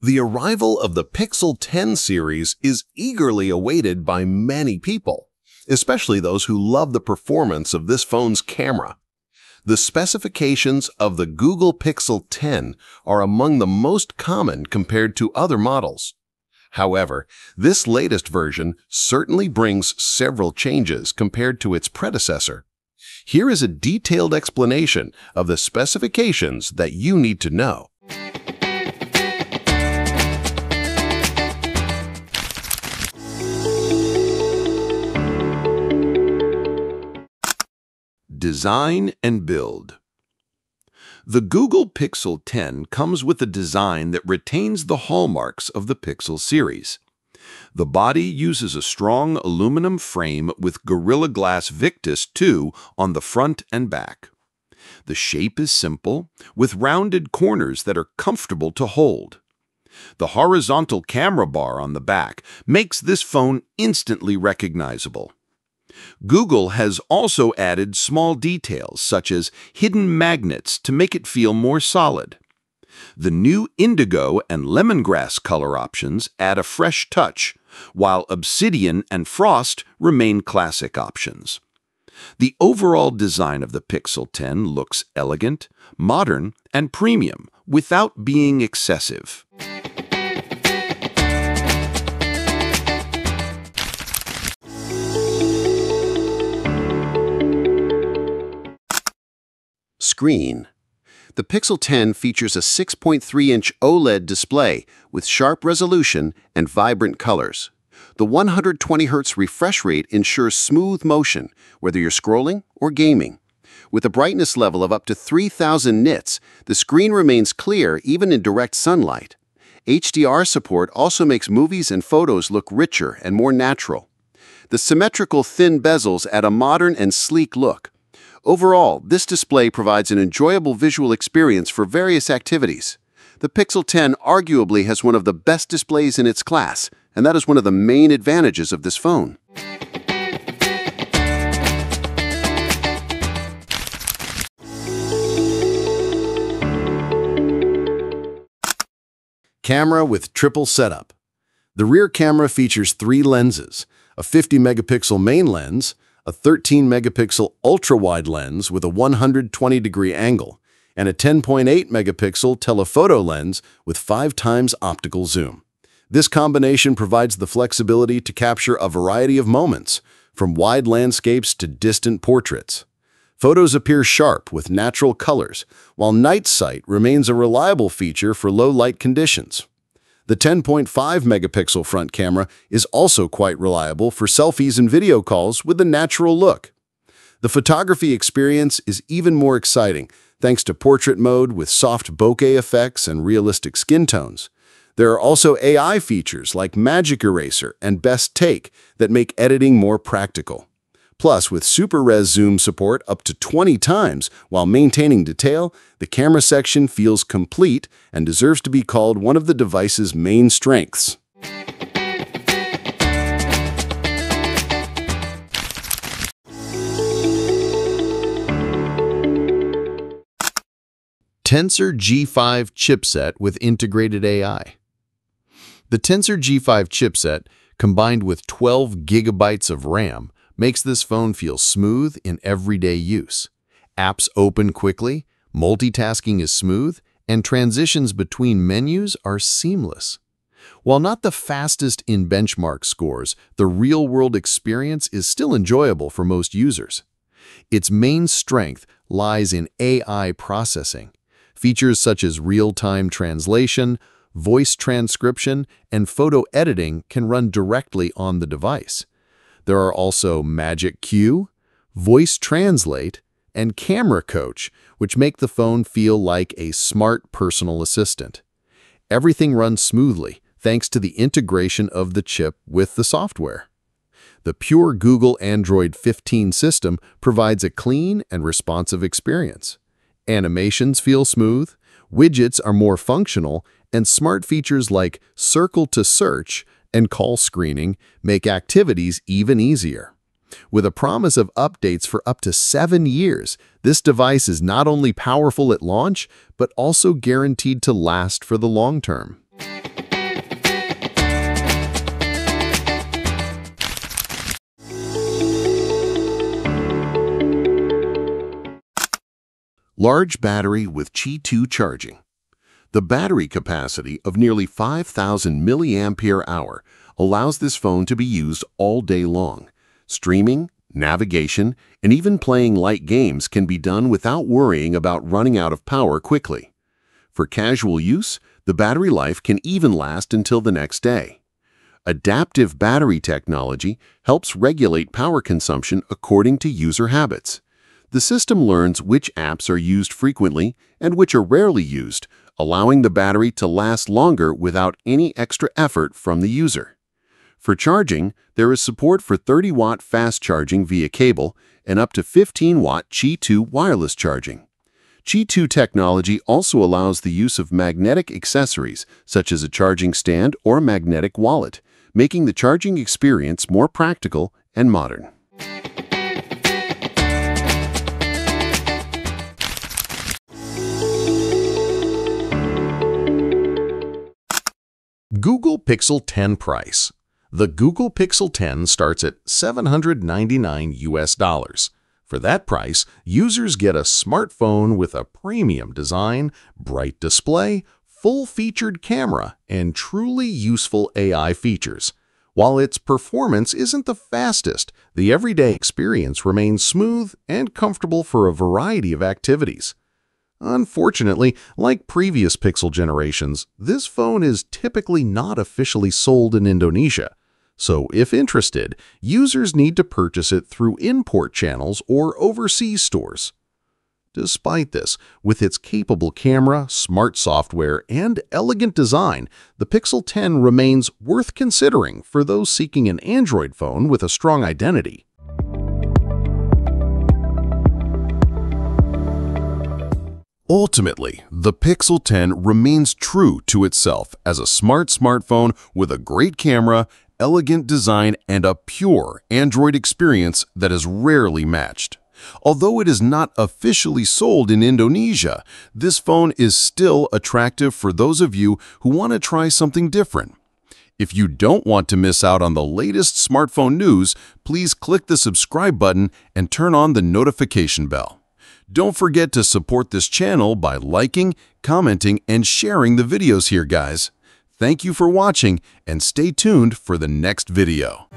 The arrival of the Pixel 10 series is eagerly awaited by many people, especially those who love the performance of this phone's camera. The specifications of the Google Pixel 10 are among the most common compared to other models. However, this latest version certainly brings several changes compared to its predecessor. Here is a detailed explanation of the specifications that you need to know. Design and build. The Google Pixel 10 comes with a design that retains the hallmarks of the Pixel series. The body uses a strong aluminum frame with Gorilla Glass Victus 2 on the front and back. The shape is simple, with rounded corners that are comfortable to hold. The horizontal camera bar on the back makes this phone instantly recognizable. Google has also added small details such as hidden magnets to make it feel more solid. The new indigo and lemongrass color options add a fresh touch, while obsidian and frost remain classic options. The overall design of the Pixel 10 looks elegant, modern, and premium without being excessive. Screen. The Pixel 10 features a 6.3-inch OLED display with sharp resolution and vibrant colors. The 120 Hz refresh rate ensures smooth motion, whether you're scrolling or gaming. With a brightness level of up to 3000 nits, the screen remains clear even in direct sunlight. HDR support also makes movies and photos look richer and more natural. The symmetrical thin bezels add a modern and sleek look. Overall, this display provides an enjoyable visual experience for various activities. The Pixel 10 arguably has one of the best displays in its class, and that is one of the main advantages of this phone. Camera with triple setup. The rear camera features 3 lenses, a 50-megapixel main lens, a 13-megapixel ultra-wide lens with a 120-degree angle, and a 10.8-megapixel telephoto lens with 5 times optical zoom. This combination provides the flexibility to capture a variety of moments, from wide landscapes to distant portraits. Photos appear sharp with natural colors, while night sight remains a reliable feature for low-light conditions. The 10.5-megapixel front camera is also quite reliable for selfies and video calls with a natural look. The photography experience is even more exciting thanks to portrait mode with soft bokeh effects and realistic skin tones. There are also AI features like Magic Eraser and Best Take that make editing more practical. Plus, with Super Res zoom support up to 20 times while maintaining detail, the camera section feels complete and deserves to be called one of the device's main strengths. Tensor G5 chipset with integrated AI. The Tensor G5 chipset, combined with 12 gigabytes of RAM, makes this phone feel smooth in everyday use. Apps open quickly, multitasking is smooth, and transitions between menus are seamless. While not the fastest in benchmark scores, the real-world experience is still enjoyable for most users. Its main strength lies in AI processing. Features such as real-time translation, voice transcription, and photo editing can run directly on the device. There are also Magic Cue, Voice Translate, and Camera Coach, which make the phone feel like a smart personal assistant. Everything runs smoothly thanks to the integration of the chip with the software. The pure Google Android 15 system provides a clean and responsive experience. Animations feel smooth, widgets are more functional, and smart features like Circle to Search and call screening make activities even easier. With a promise of updates for up to 7 years, this device is not only powerful at launch, but also guaranteed to last for the long term. Large battery with Qi 2 charging. The battery capacity of nearly 5,000 mAh allows this phone to be used all day long. Streaming, navigation, and even playing light games can be done without worrying about running out of power quickly. For casual use, the battery life can even last until the next day. Adaptive battery technology helps regulate power consumption according to user habits. The system learns which apps are used frequently and which are rarely used, allowing the battery to last longer without any extra effort from the user. For charging, there is support for 30-watt fast charging via cable and up to 15-watt Qi 2 wireless charging. Qi 2 technology also allows the use of magnetic accessories, such as a charging stand or a magnetic wallet, making the charging experience more practical and modern. Google Pixel 10 price. The Google Pixel 10 starts at $799 US. For that price, users get a smartphone with a premium design, bright display, full-featured camera, and truly useful AI features. While its performance isn't the fastest, the everyday experience remains smooth and comfortable for a variety of activities. Unfortunately, like previous Pixel generations, this phone is typically not officially sold in Indonesia. So if interested, users need to purchase it through import channels or overseas stores. Despite this, with its capable camera, smart software, and elegant design, the Pixel 10 remains worth considering for those seeking an Android phone with a strong identity. Ultimately, the Pixel 10 remains true to itself as a smart smartphone with a great camera, elegant design, and a pure Android experience that is rarely matched. Although it is not officially sold in Indonesia, this phone is still attractive for those of you who want to try something different. If you don't want to miss out on the latest smartphone news, please click the subscribe button and turn on the notification bell. Don't forget to support this channel by liking, commenting, and sharing the videos here, guys. Thank you for watching, and stay tuned for the next video.